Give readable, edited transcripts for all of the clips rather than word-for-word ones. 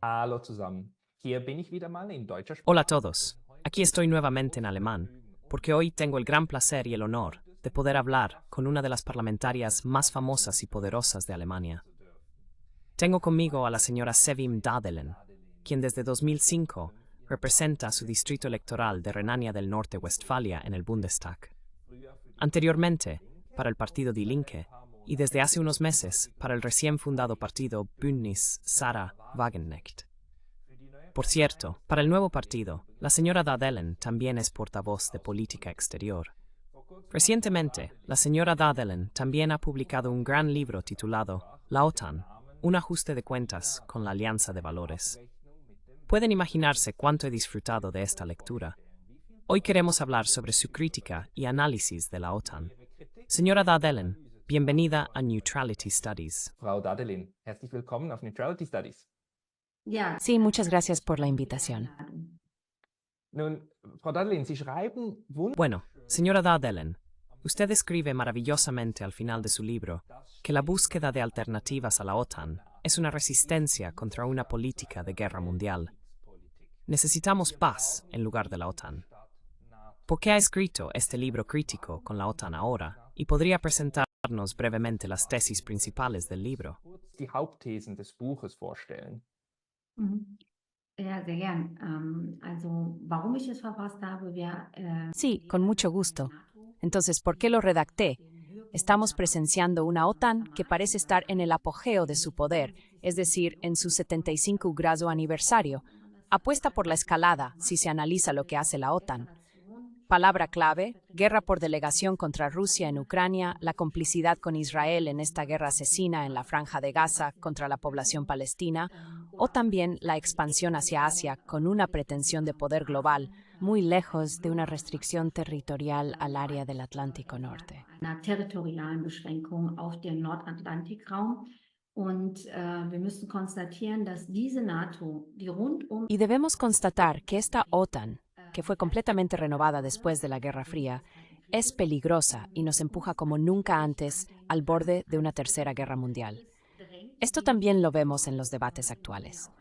Hallo zusammen. Hier bin ich wieder mal in deutscher Hola a Sprache. todos. Aquí estoy nuevamente en alemán, porque hoy tengo el gran placer y el honor de poder hablar con una de las parlamentarias más famosas y poderosas de Alemania. Tengo conmigo a la señora Sevim Dadelen, quien desde 2005 representa su distrito electoral de Renania del Norte-Westfalia en el Bundestag. Anteriormente, para el partido Die Linke, y desde hace unos meses para el recién fundado partido Bündnis Sarah Wagenknecht. Por cierto, para el nuevo partido, la señora Dadelen también es portavoz de política exterior. Recientemente, la señora Dadelen también ha publicado un gran libro titulado La OTAN, un ajuste de cuentas con la Alianza de Valores. Pueden imaginarse cuánto he disfrutado de esta lectura. Hoy queremos hablar sobre su crítica y análisis de la OTAN. Señora Dadelen, bienvenida a Neutrality Studies. Frau Dadelin, herzlich willkommen auf Neutrality Studies. Sí, muchas gracias por la invitación. Nun, Frau Dadelin, Sie schreiben Bueno, señora Dadelen, usted escribe maravillosamente al final de su libro que la búsqueda de alternativas a la OTAN es una resistencia contra una política de guerra mundial. Necesitamos paz en lugar de la OTAN. ¿Por qué ha escrito este libro crítico con la OTAN ahora? Y podría presentarnos brevemente las tesis principales del libro. die Hauptthesen des Buches vorstellen. Mhm. Ja, sehr gern. Also, warum ich es verfasst habe, Sí, con mucho gusto. Entonces, ¿por qué lo redacté? Estamos presenciando una OTAN que parece estar en el apogeo de su poder, es decir, en su 75 grado aniversario. Apuesta por la escalada si se analiza lo que hace la OTAN. Palabra clave, guerra por delegación contra Rusia en Ucrania, la complicidad con Israel en esta guerra asesina en la Franja de Gaza contra la población palestina, o también la expansión hacia Asia con una pretensión de poder global, muy lejos de una restricción territorial al área del Atlántico Norte. einer territorialen Beschränkung auf den Nordatlantikraum. Und wir müssen konstatieren, dass diese NATO, die rundum Y debemos constatar que esta OTAN, que fue completamente renovada después de la Guerra Fría, es peligrosa y nos empuja como nunca antes al borde de una tercera guerra mundial. Esto también lo vemos en los debates actuales.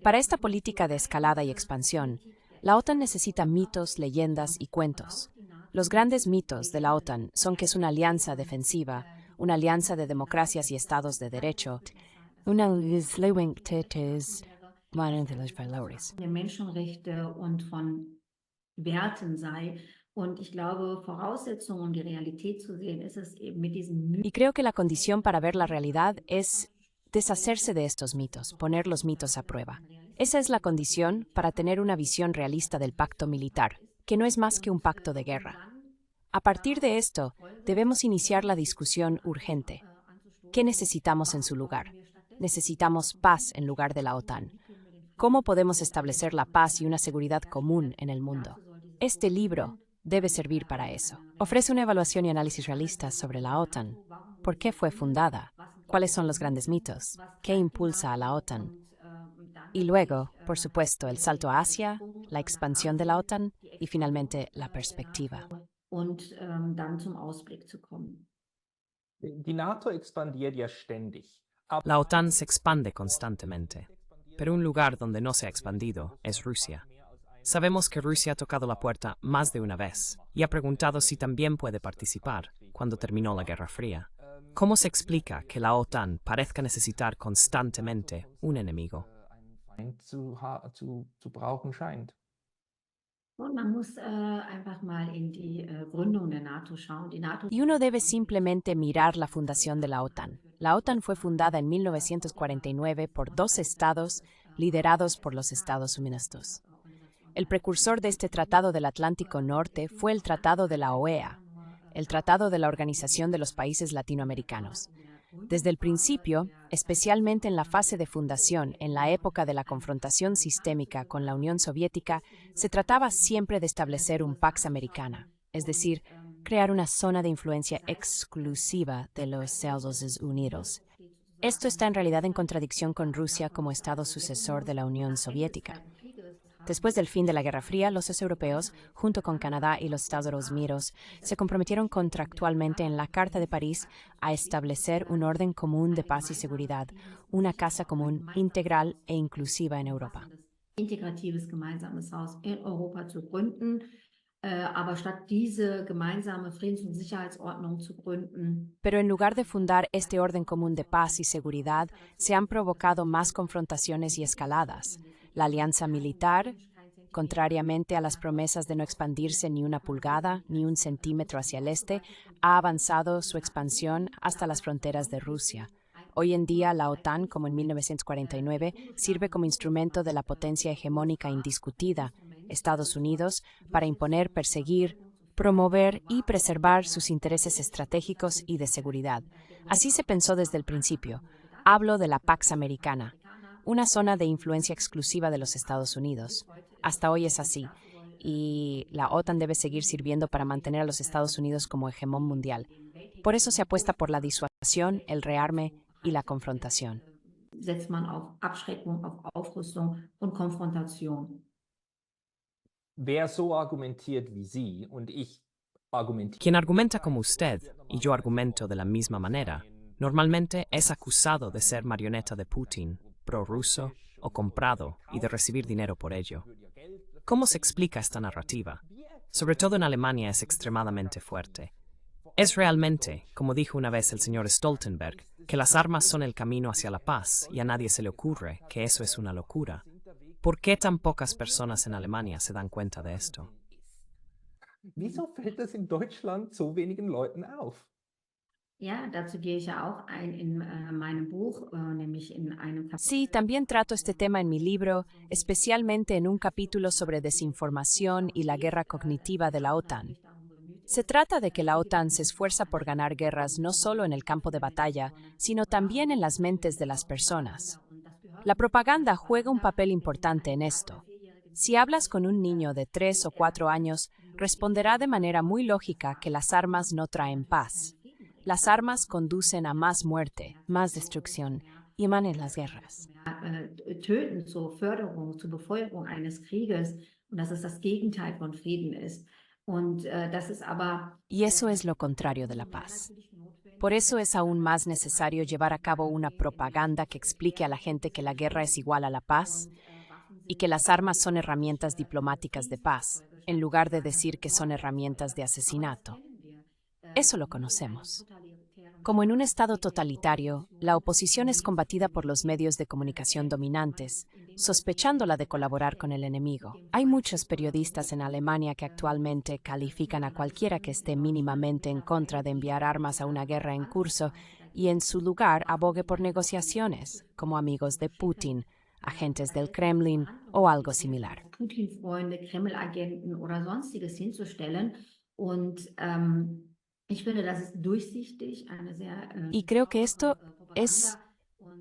Para esta política de escalada y expansión, la OTAN necesita mitos, leyendas y cuentos. Los grandes mitos de la OTAN son que es una alianza defensiva, una alianza de democracias y estados de derecho, una alianza de los valores. der Menschenrechte und von Werten sei. Und ich glaube, Voraussetzung, um die Realität zu sehen, ist es eben mit diesen Y creo que la condición para ver la realidad es deshacerse de estos mitos, poner los mitos a prueba. Esa es la condición para tener una visión realista del pacto militar, que no es más que un pacto de guerra. A partir de esto, debemos iniciar la discusión urgente. ¿Qué necesitamos en su lugar? Necesitamos paz en lugar de la OTAN. ¿Cómo podemos establecer la paz y una seguridad común en el mundo? Este libro debe servir para eso. Ofrece una evaluación y análisis realistas sobre la OTAN. ¿Por qué fue fundada? ¿Cuáles son los grandes mitos? ¿Qué impulsa a la OTAN? Y luego, por supuesto, el salto a Asia, la expansión de la OTAN y finalmente la perspectiva. und dann zum Ausblick zu kommen. Die NATO expandiert ja ständig. La OTAN se expande constantemente, pero un lugar donde no se ha expandido es Rusia. Sabemos que Rusia ha tocado la puerta más de una vez y ha preguntado si también puede participar cuando terminó la Guerra Fría. ¿Cómo se explica que la OTAN parezca necesitar constantemente un enemigo? Einen Feind zu brauchen scheint. Und man muss einfach mal in die Gründung der NATO schauen. Die NATO Y uno debe simplemente mirar la fundación de la OTAN. La OTAN fue fundada en 1949 por 2 estados liderados por los Estados Unidos. El precursor de este Tratado del Atlántico Norte fue el Tratado de la OEA, el Tratado de la Organización de los Países Latinoamericanos. Desde el principio, especialmente en la fase de fundación, en la época de la confrontación sistémica con la Unión Soviética, se trataba siempre de establecer un Pax Americana, es decir, crear una zona de influencia exclusiva de los Estados Unidos. Esto está en realidad en contradicción con Rusia como Estado sucesor de la Unión Soviética. Después del fin de la Guerra Fría, los europeos, junto con Canadá y los Estados Unidos, se comprometieron contractualmente en la Carta de París a establecer un orden común de paz y seguridad, una casa común, integral e inclusiva en Europa. Integratives gemeinsames Haus in Europa zu gründen, aber statt diese gemeinsame Friedens- und Sicherheitsordnung zu gründen. Pero en lugar de fundar este orden común de paz y seguridad, se han provocado más confrontaciones y escaladas. La alianza militar, contrariamente a las promesas de no expandirse ni una pulgada, ni un centímetro hacia el este, ha avanzado su expansión hasta las fronteras de Rusia. Hoy en día, la OTAN, como en 1949, sirve como instrumento de la potencia hegemónica indiscutida, Estados Unidos, para imponer, perseguir, promover y preservar sus intereses estratégicos y de seguridad. Así se pensó desde el principio. Hablo de la Pax Americana, una zona de influencia exclusiva de los Estados Unidos. Hasta hoy es así, y la OTAN debe seguir sirviendo para mantener a los Estados Unidos como hegemón mundial. Por eso se apuesta por la disuasión, el rearme y la confrontación. Setzt man auf Abschreckung, auf Aufrüstung und Konfrontation. Wer so argumentiert wie Sie und ich argumentiere. Quien argumenta como usted y yo argumento de la misma manera, normalmente es acusado de ser marioneta de Putin, prorruso o comprado y de recibir dinero por ello. ¿Cómo se explica esta narrativa? Sobre todo en Alemania es extremadamente fuerte. Es realmente, como dijo una vez el señor Stoltenberg, que las armas son el camino hacia la paz y a nadie se le ocurre que eso es una locura. ¿Por qué tan pocas personas en Alemania se dan cuenta de esto? Wieso fällt das in Deutschland so wenigen Leuten auf? Ja, dazu gehe ich ja auch ein in meinem Buch, nämlich in einem Kapitel. Sí, también trato este tema en mi libro, especialmente en un capítulo sobre desinformación y la guerra cognitiva de la OTAN. Se trata de que la OTAN se esfuerza por ganar guerras no solo en el campo de batalla, sino también en las mentes de las personas. La propaganda juega un papel importante en esto. Si hablas con un niño de 3 o 4 años, responderá de manera muy lógica que las armas no traen paz. Las armas conducen a más muerte, más destrucción y manen las guerras. Töten zur Förderung, zur Befeuerung eines Krieges und dass es das Gegenteil von Frieden ist. Und das ist aber Y eso es lo contrario de la paz. Por eso es aún más necesario llevar a cabo una propaganda que explique a la gente que la guerra es igual a la paz y que las armas son herramientas diplomáticas de paz, en lugar de decir que son herramientas de asesinato. Eso lo conocemos. Como en un estado totalitario, la oposición es combatida por los medios de comunicación dominantes, sospechándola de colaborar con el enemigo. Hay muchos periodistas en Alemania que actualmente califican a cualquiera que esté mínimamente en contra de enviar armas a una guerra en curso y en su lugar abogue por negociaciones, como amigos de Putin, agentes del Kremlin o algo similar. Putin-Freunde, Kreml-Agenten oder sonstiges hinzustellen. Und ich finde, das ist durchsichtig, eine sehr Y creo que esto es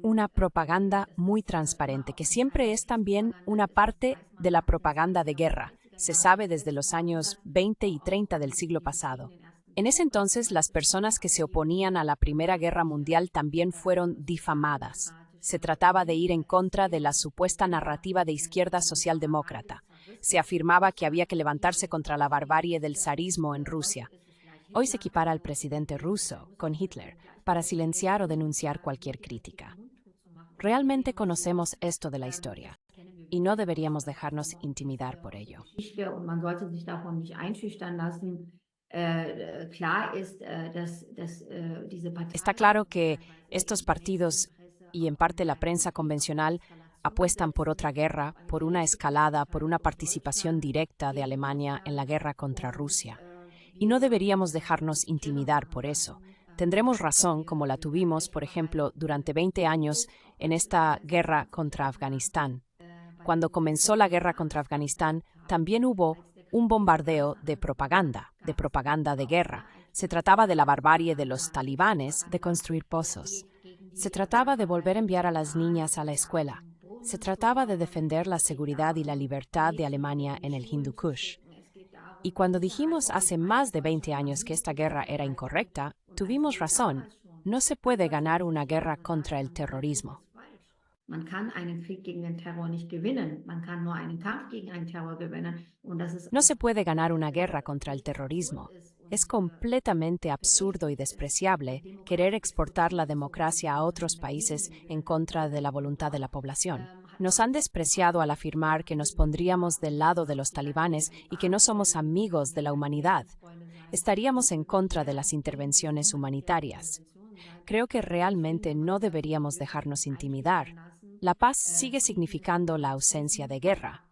una propaganda muy transparente, que siempre es también una parte de la propaganda de guerra. Se sabe desde los años 20 y 30 del siglo pasado. En ese entonces, las personas que se oponían a la Primera Guerra Mundial también fueron difamadas. Se trataba de ir en contra de la supuesta narrativa de izquierda socialdemócrata. Se afirmaba que había que levantarse contra la barbarie del zarismo en Rusia. Hoy se equipara al presidente ruso con Hitler para silenciar o denunciar cualquier crítica. Realmente conocemos esto de la historia y no deberíamos dejarnos intimidar por ello. Und man sollte sich davon nicht einschüchtern lassen. Klar ist, dass diese Parteien Está claro que estos partidos y en parte la prensa convencional apuestan por otra guerra, por una escalada, por una participación directa de Alemania en la guerra contra Rusia. Y no deberíamos dejarnos intimidar por eso. Tendremos razón, como la tuvimos, por ejemplo, durante 20 años en esta guerra contra Afganistán. Cuando comenzó la guerra contra Afganistán, también hubo un bombardeo de propaganda de guerra. Se trataba de la barbarie de los talibanes de construir pozos. Se trataba de volver a enviar a las niñas a la escuela. Se trataba de defender la seguridad y la libertad de Alemania en el Hindu Kush. Y cuando dijimos hace más de 20 años que esta guerra era incorrecta, tuvimos razón. No se puede ganar una guerra contra el terrorismo. Man kann einen Krieg gegen den Terror nicht gewinnen. Man kann nur einen Kampf gegen einen Terror gewinnen. Und das ist No se puede ganar una guerra contra el terrorismo. Es completamente absurdo y despreciable querer exportar la democracia a otros países en contra de la voluntad de la población. Nos han despreciado al afirmar que nos pondríamos del lado de los talibanes y que no somos amigos de la humanidad. Estaríamos en contra de las intervenciones humanitarias. Creo que realmente no deberíamos dejarnos intimidar. La paz sigue significando la ausencia de guerra,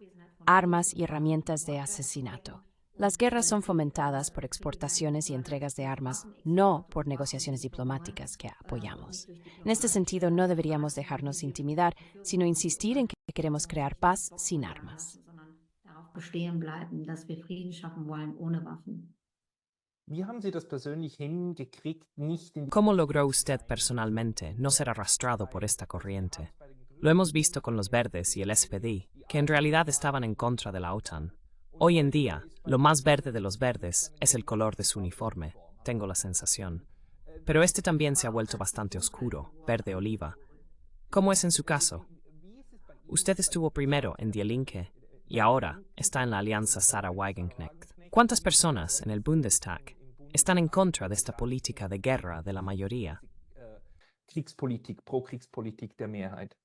armas y herramientas de asesinato. Las guerras son fomentadas por exportaciones y entregas de armas, no por negociaciones diplomáticas que apoyamos. En este sentido, no deberíamos dejarnos intimidar, sino insistir en que queremos crear paz sin armas. Bestehen bleiben, dass wir Frieden schaffen wollen ohne Waffen. Wie haben Sie das persönlich hingekriegt, nicht in die ¿Cómo logró usted personalmente no ser arrastrado por esta corriente? Lo hemos visto con los verdes y el SPD, que en realidad estaban en contra de la OTAN. Hoy en día, lo más verde de los verdes es el color de su uniforme, tengo la sensación. Pero este también se ha vuelto bastante oscuro, verde oliva. ¿Cómo es en su caso? Usted estuvo primero en Die Linke y ahora está en la alianza Sarah Wagenknecht. ¿Cuántas personas en el Bundestag están en contra de esta política de guerra de la mayoría? Kriegspolitik, Pro-Kriegspolitik der Mehrheit?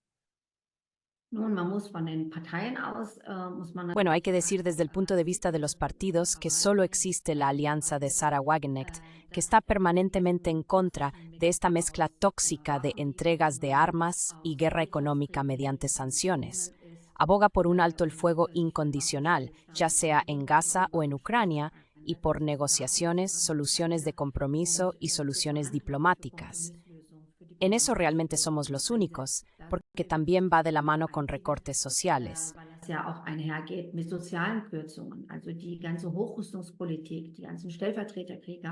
Nun, man muss von den Parteien aus, muss man Bueno, hay que decir desde el punto de vista de los partidos que solo existe la alianza de Sarah Wagenknecht, que está permanentemente en contra de esta mezcla tóxica de entregas de armas y guerra económica mediante sanciones. Aboga por un alto el fuego incondicional, ya sea en Gaza o en Ucrania, y por negociaciones, soluciones de compromiso y soluciones diplomáticas. En eso realmente somos los únicos, porque también va de la mano con recortes sociales. weil das ja auch einhergeht mit sozialen Kürzungen. Also die ganze Hochrüstungspolitik, die ganzen Stellvertreterkriege.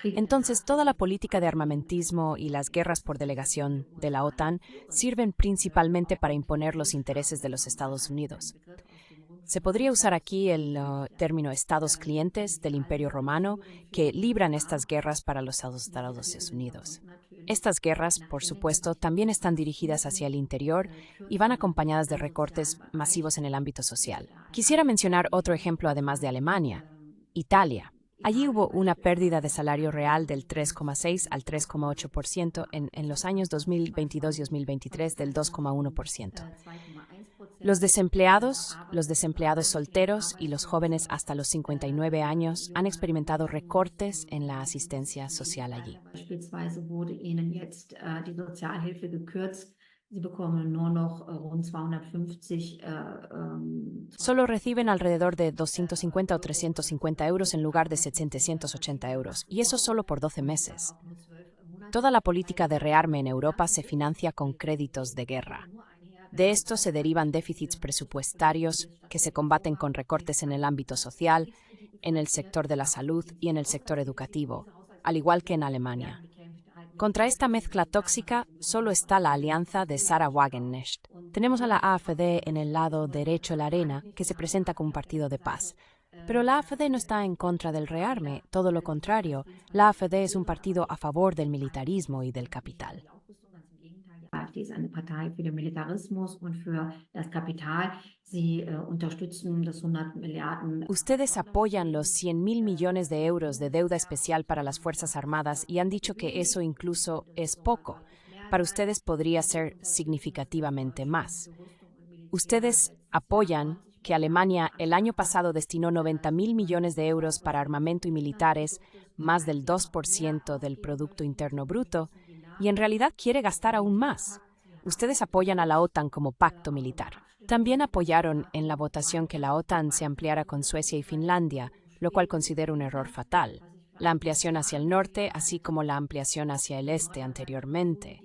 Entonces, toda la política de armamentismo y las guerras por delegación de la OTAN sirven principalmente para imponer los intereses de los Estados Unidos. Se podría usar aquí el término estados clientes del Imperio Romano que libran estas guerras para los Estados Unidos. Estas guerras, por supuesto, también están dirigidas hacia el interior y van acompañadas de recortes masivos en el ámbito social. Quisiera mencionar otro ejemplo además de Alemania, Italia. Allí hubo una pérdida de salario real del 3,6 al 3,8% en los años 2022 y 2023 del 2,1%. Los desempleados solteros y los jóvenes hasta los 59 años han experimentado recortes en la asistencia social allí. Beispielsweise wurde ihnen jetzt die Sozialhilfe gekürzt. Sie bekommen nur noch rund 250 Solo reciben alrededor de 250 o 350 euros en lugar de 780 euros, y eso solo por 12 meses. Toda la política de rearme en Europa se financia con créditos de guerra. De esto se derivan déficits presupuestarios que se combaten con recortes en el ámbito social, en el sector de la salud y en el sector educativo, al igual que en Alemania. Contra esta mezcla tóxica solo está la alianza de Sarah Wagenknecht. Tenemos a la AfD en el lado derecho de la arena, que se presenta como un partido de paz. Pero la AfD no está en contra del rearme, todo lo contrario. La AfD es un partido a favor del militarismo y del capital. AfD ist eine Partei für den Militarismus und für das Kapital. Sie unterstützen das 100 Milliarden. Ustedes apoyan los 100.000 millones de euros de deuda especial para las Fuerzas Armadas y han dicho que eso incluso es poco. Para ustedes podría ser significativamente más. Ustedes apoyan que Alemania el año pasado destinó 90.000 millones de euros para armamento y militares, más del 2% del Producto Interno Bruto, y en realidad quiere gastar aún más. Ustedes apoyan a la OTAN como pacto militar. También apoyaron en la votación que la OTAN se ampliara con Suecia y Finlandia, lo cual considero un error fatal. La ampliación hacia el norte, así como la ampliación hacia el este anteriormente.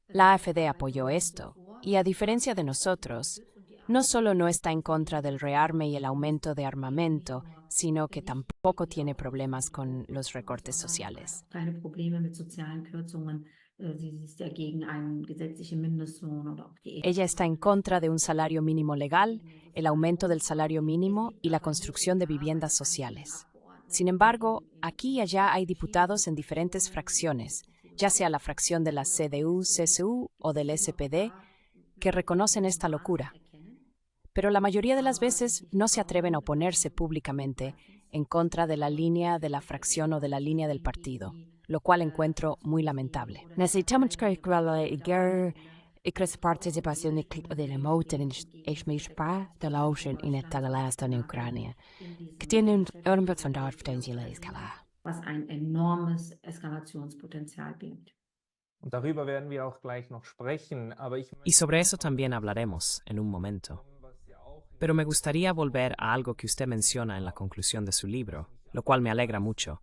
La AfD apoyó esto, y a diferencia de nosotros, no solo no está en contra del rearme y el aumento de armamento, sino que tampoco tiene problemas con los recortes sociales. Keine Probleme mit sozialen Kürzungen. Sie ist ja gegen einen gesetzlichen Mindestlohn oder auch die Ella está en contra de un salario mínimo legal, el aumento del salario mínimo y la construcción de viviendas sociales. Sin embargo, aquí y allá hay diputados en diferentes fracciones, ya sea la fracción de la CDU, CSU o del SPD, que reconocen esta locura. pero la mayoría de las veces no se atreven a oponerse públicamente en contra de la línea de la fracción o de la línea del partido, lo cual encuentro muy lamentable. Necesitamos crear participación de la moten de la ocean en esta galasta en Ucrania, que tienen un potencial de escalar. Was ein enormes Eskalationspotenzial birgt. Und darüber werden wir auch gleich noch sprechen, aber ich Y sobre eso también hablaremos en un momento. Pero me gustaría volver a algo que usted menciona en la conclusión de su libro, lo cual me alegra mucho.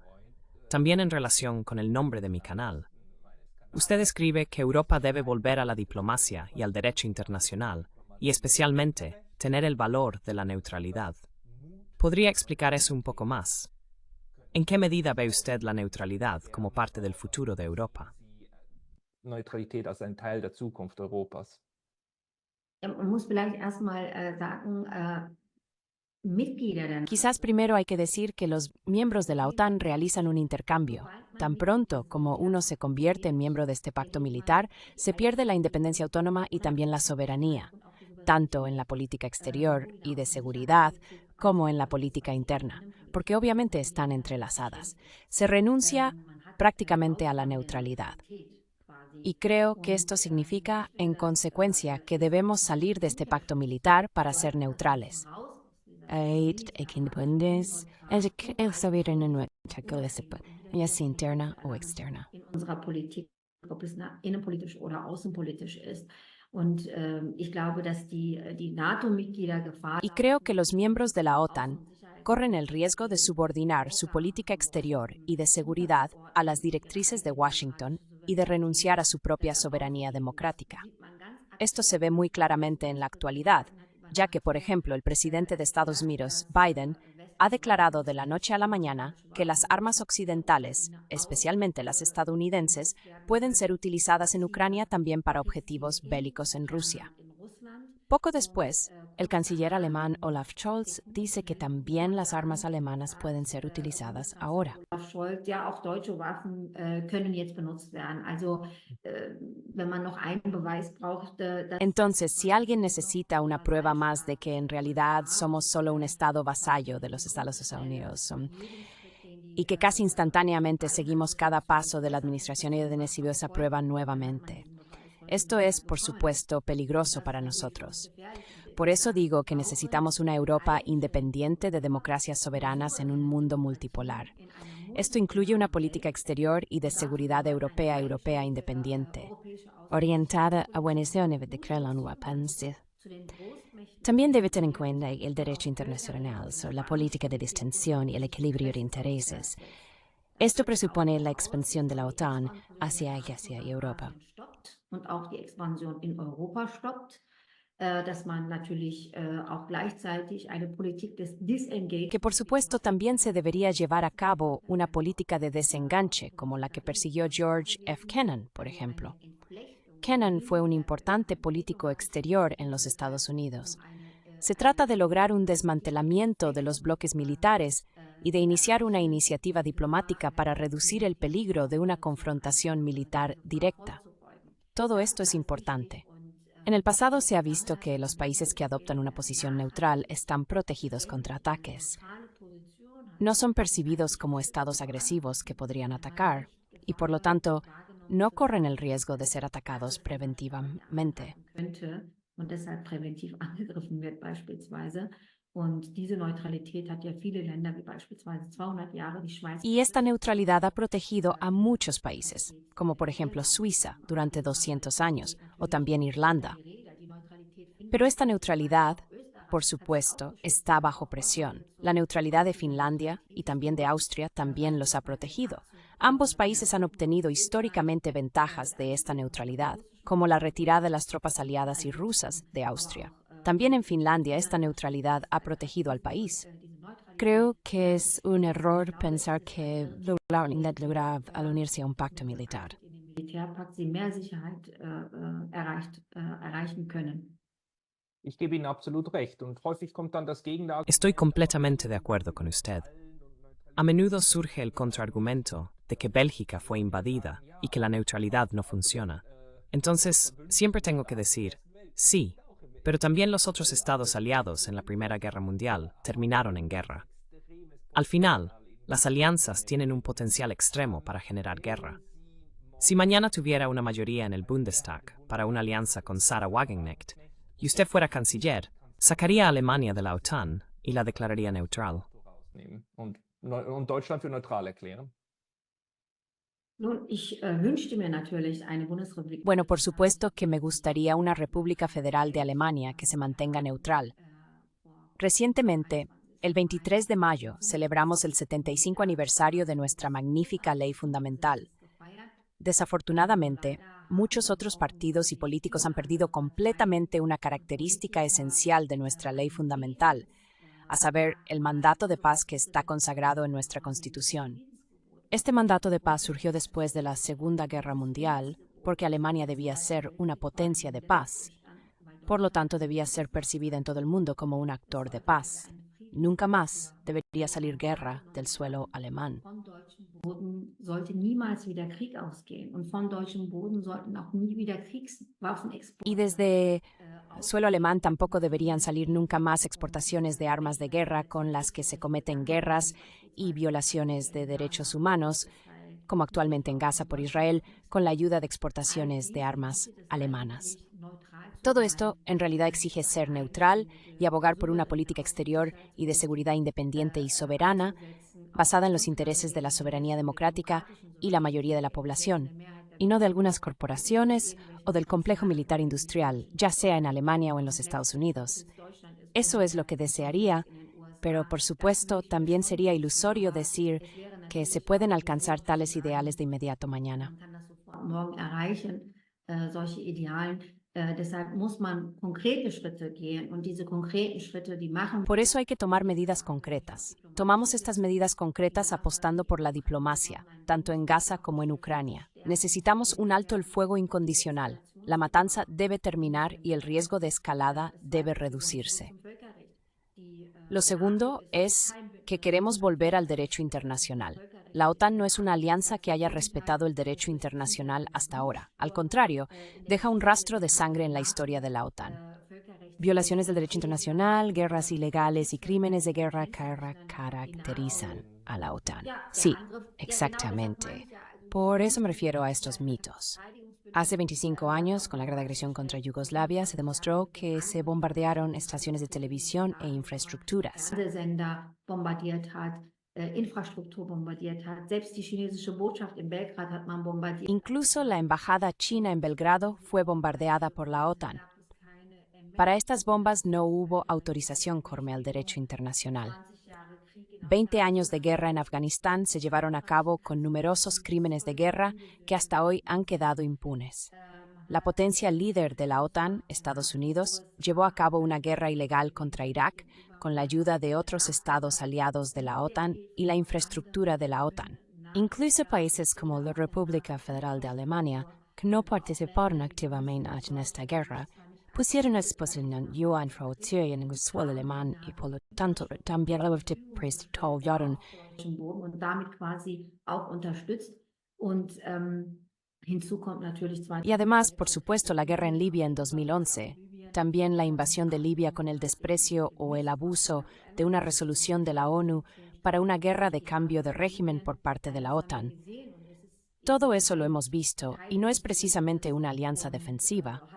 También en relación con el nombre de mi canal. Usted escribe que Europa debe volver a la diplomacia y al derecho internacional, y especialmente tener el valor de la neutralidad. ¿Podría explicar eso un poco más? ¿En qué medida ve usted la neutralidad como parte del futuro de Europa? Neutralität als ein Teil der Zukunft Europas. Man muss vielleicht erstmal sagen, Mitglieder der Quizás primero hay que decir que los miembros de la OTAN realizan un intercambio. Tan pronto como uno se convierte en miembro de este pacto militar, se pierde la independencia autónoma y también la soberanía, tanto en la política exterior y de seguridad como en la política interna, porque obviamente están entrelazadas. Se renuncia prácticamente a la neutralidad. Y creo que esto significa, en consecuencia, que debemos salir de este pacto militar para ser neutrales. Independencia, ya sea interna o externa. in unserer Politik, ob es innenpolitisch oder außenpolitisch ist. Und ich glaube, dass die NATO-Mitglieder Gefahr Y creo que los miembros de la OTAN corren el riesgo de subordinar su política exterior y de seguridad a las directrices de Washington y de renunciar a su propia soberanía democrática. Esto se ve muy claramente en la actualidad, ya que, por ejemplo, el presidente de Estados Unidos, Biden, ha declarado de la noche a la mañana que las armas occidentales, especialmente las estadounidenses, pueden ser utilizadas en Ucrania también para objetivos bélicos en Rusia. Poco después, el canciller alemán Olaf Scholz dice que también las armas alemanas pueden ser utilizadas ahora. Scholz, ja, auch deutsche Waffen können jetzt benutzt werden. Also, wenn man noch einen Beweis braucht, dass Entonces, si alguien necesita una prueba más de que en realidad somos solo un estado vasallo de los Estados Unidos y que casi instantáneamente seguimos cada paso de la administración y recibió esa prueba nuevamente. Esto es, por supuesto, peligroso para nosotros. Por eso digo que necesitamos una Europa independiente de democracias soberanas en un mundo multipolar. Esto incluye una política exterior y de seguridad europea independiente, Orientada a buenas de crear la nueva país. También debe tener en cuenta el derecho internacional sobre la política de distensión y el equilibrio de intereses. Esto presupone la expansión de la OTAN hacia Asia y Europa. und auch die Expansion in Europa stoppt, dass man natürlich auch gleichzeitig eine Politik des Disengage que por supuesto también se debería llevar a cabo una política de desenganche como la que persiguió George F. Kennan, por ejemplo. Kennan fue un importante político exterior en los Estados Unidos. Se trata de lograr un desmantelamiento de los bloques militares y de iniciar una iniciativa diplomática para reducir el peligro de una confrontación militar directa. Todo esto es importante. En el pasado se ha visto que los países que adoptan una posición neutral están protegidos contra ataques. No son percibidos como estados agresivos que podrían atacar y, por lo tanto, no corren el riesgo de ser atacados preventivamente. könnte und deshalb präventiv angegriffen wird beispielsweise. Und diese Neutralität hat ja viele Länder, wie beispielsweise 200 Jahre die Schweiz. Y esta neutralidad ha protegido a muchos países, como por ejemplo Suiza durante 200 años, o también Irlanda. Pero esta neutralidad, por supuesto, está bajo presión. La neutralidad de Finlandia y también de Austria también los ha protegido. Ambos países han obtenido históricamente ventajas de esta neutralidad, como la retirada de las tropas aliadas y rusas de Austria. También en Finlandia esta neutralidad ha protegido al país. Creo que es un error pensar que logra al unirse a un pacto militar. Den Militärpakt sie mehr Sicherheit erreichen können. Ich gebe Ihnen absolut recht und häufig kommt dann das Gegenargument. Estoy completamente de acuerdo con usted. A menudo surge el contraargumento de que Bélgica fue invadida y que la neutralidad no funciona. Entonces, siempre tengo que decir, sí, Pero también los otros estados aliados en la Primera Guerra Mundial terminaron en guerra. Al final, las alianzas tienen un potencial extremo para generar guerra. Si mañana tuviera una mayoría en el Bundestag para una alianza con Sarah Wagenknecht y usted fuera canciller, sacaría a Alemania de la OTAN y la declararía neutral. Und Deutschland für neutral erklären. Nun, ich wünschte mir natürlich eine Bundesrepublik. Bueno, por supuesto que me gustaría una República Federal de Alemania que se mantenga neutral. Recientemente, el 23 de mayo, celebramos el 75 aniversario de nuestra magnífica ley fundamental. Desafortunadamente, muchos otros partidos y políticos han perdido completamente una característica esencial de nuestra ley fundamental, a saber, el mandato de paz que está consagrado en nuestra Constitución. Este mandato de paz surgió después de la Segunda Guerra Mundial, porque Alemania debía ser una potencia de paz. Por lo tanto, debía ser percibida en todo el mundo como un actor de paz. Nunca más debería salir guerra del suelo alemán. Von deutschem Boden sollte niemals wieder Krieg ausgehen. Und von deutschem Boden sollten auch nie wieder Kriegswaffen exportiert. Y desde suelo alemán tampoco deberían salir nunca más exportaciones de armas de guerra con las que se cometen guerras y violaciones de derechos humanos, como actualmente en Gaza por Israel, con la ayuda de exportaciones de armas alemanas. Todo esto en realidad exige ser neutral y abogar por una política exterior y de seguridad independiente y soberana, basada en los intereses de la soberanía democrática y la mayoría de la población, y no de algunas corporaciones o del complejo militar industrial, ya sea en Alemania o en los Estados Unidos. Eso es lo que desearía, pero por supuesto también sería ilusorio decir que se pueden alcanzar tales ideales de inmediato mañana. Man kann das sofort morgen erreichen, solche Idealen. Deshalb muss man konkrete Schritte gehen und diese konkreten Schritte, die machen. Por eso hay que tomar medidas concretas. Tomamos estas medidas concretas apostando por la diplomacia, tanto en Gaza como en Ucrania. Necesitamos un alto el fuego incondicional. La matanza debe terminar y el riesgo de escalada debe reducirse. Lo segundo es que queremos volver al derecho internacional. La OTAN no es una alianza que haya respetado el derecho internacional hasta ahora. Al contrario, deja un rastro de sangre en la historia de la OTAN. Violaciones del derecho internacional, guerras ilegales y crímenes de guerra caracterizan a la OTAN. Sí, exactamente. Por eso me refiero a estos mitos. Hace 25 años, con la guerra de agresión contra Yugoslavia, se demostró que se bombardearon estaciones de televisión e infraestructuras. Sender bombardiert hat, Infrastruktur bombardiert hat. Selbst die chinesische Botschaft in Belgrad hat man bombardiert. Incluso la embajada china en Belgrado fue bombardeada por la OTAN. Para estas bombas no hubo autorización conforme al derecho internacional. 20 años de guerra en Afganistán se llevaron a cabo con numerosos crímenes de guerra que hasta hoy han quedado impunes. La potencia líder de la OTAN, Estados Unidos, llevó a cabo una guerra ilegal contra Irak con la ayuda de otros estados aliados de la OTAN y la infraestructura de la OTAN. Incluso países como la República Federal de Alemania, que no participaron activamente en esta guerra, pusieron a disposición la infraestructura en el suelo alemán y por lo tanto también la prestaron Und damit quasi auch unterstützt. Und hinzu kommt natürlich Y además, por supuesto, la guerra en Libia en 2011, también la invasión de Libia con el desprecio o el abuso de una resolución de la ONU para una guerra de cambio de régimen por parte de la OTAN. Todo eso lo hemos visto y no es precisamente una alianza defensiva.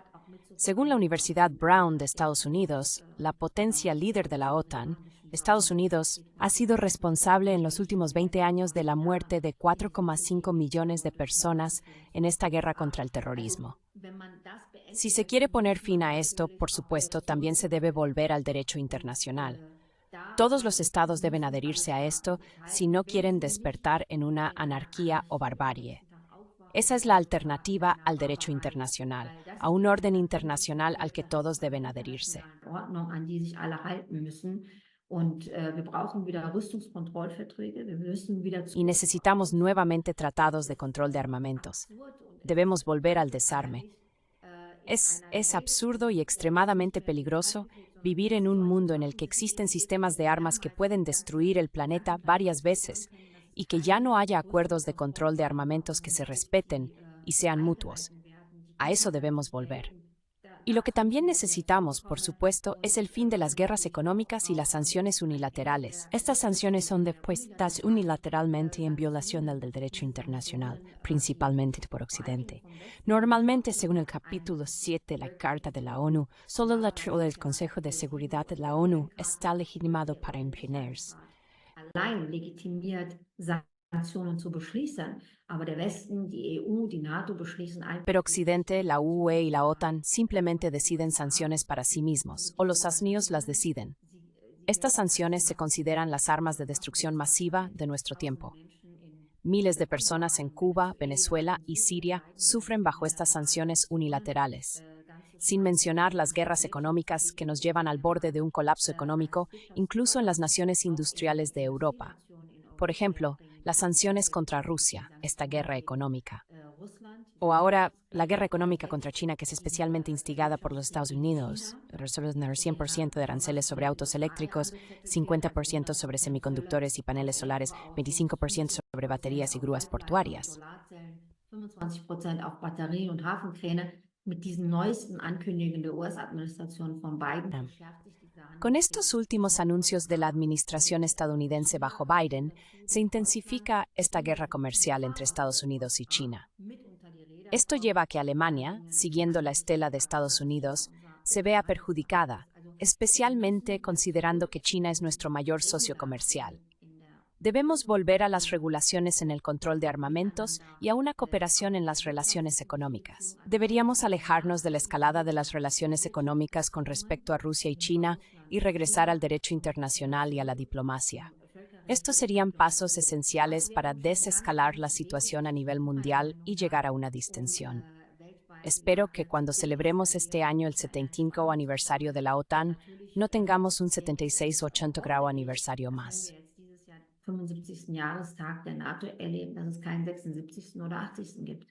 Según la Universidad Brown de Estados Unidos, la potencia líder de la OTAN, Estados Unidos, ha sido responsable en los últimos 20 años de la muerte de 4,5 millones de personas en esta guerra contra el terrorismo. Si se quiere poner fin a esto, por supuesto, también se debe volver al derecho internacional. Todos los estados deben adherirse a esto si no quieren despertar en una anarquía o barbarie. Esa es la alternativa al derecho internacional, a un orden internacional al que todos deben adherirse. Ordnung, an die sich alle halten müssen. Und wir brauchen wieder Rüstungskontrollverträge. Wir müssen wieder Y necesitamos nuevamente tratados de control de armamentos. Debemos volver al desarme. Es absurdo y extremadamente peligroso vivir en un mundo en el que existen sistemas de armas que pueden destruir el planeta varias veces y que ya no haya acuerdos de control de armamentos que se respeten y sean mutuos. A eso debemos volver. Y lo que también necesitamos, por supuesto, es el fin de las guerras económicas y las sanciones unilaterales. Estas sanciones son depuestas unilateralmente en violación del derecho internacional, principalmente por Occidente. Normalmente, según el capítulo 7 de la Carta de la ONU, solo el Consejo de Seguridad de la ONU está legitimado para imponerse. Allein legitimiert, Sanktionen zu beschließen, aber der Westen, die EU, die NATO beschließen einfach. Pero Occidente, la UE y la OTAN simplemente deciden sanciones para sí mismos, o los asnios las deciden. Estas sanciones se consideran las armas de destrucción masiva de nuestro tiempo. Miles de personas en Cuba, Venezuela y Siria sufren bajo estas sanciones unilaterales, sin mencionar las guerras económicas que nos llevan al borde de un colapso económico, incluso en las naciones industriales de Europa. Por ejemplo, las sanciones contra Rusia, esta guerra económica. O ahora, la guerra económica contra China, que es especialmente instigada por los Estados Unidos. Resuelven el 100% de aranceles sobre autos eléctricos, 50% sobre semiconductores y paneles solares, 25% sobre baterías y grúas portuarias. 25% auf Batterie- und Hafenkräne. Mit diesen neuesten Ankündigungen der US-Administration von Biden. Con estos últimos anuncios de la administración estadounidense bajo Biden, se intensifica esta guerra comercial entre Estados Unidos y China. Esto lleva a que Alemania, siguiendo la estela de Estados Unidos, se vea perjudicada, especialmente considerando que China es nuestro mayor socio comercial. Debemos volver a las regulaciones en el control de armamentos y a una cooperación en las relaciones económicas. Deberíamos alejarnos de la escalada de las relaciones económicas con respecto a Rusia y China y regresar al derecho internacional y a la diplomacia. Estos serían pasos esenciales para desescalar la situación a nivel mundial y llegar a una distensión. Espero que cuando celebremos este año el 75 aniversario de la OTAN, no tengamos un 76 o 80 grado aniversario más. 75. Jahrestag der NATO erleben, dass es keinen 76. oder 80. gibt.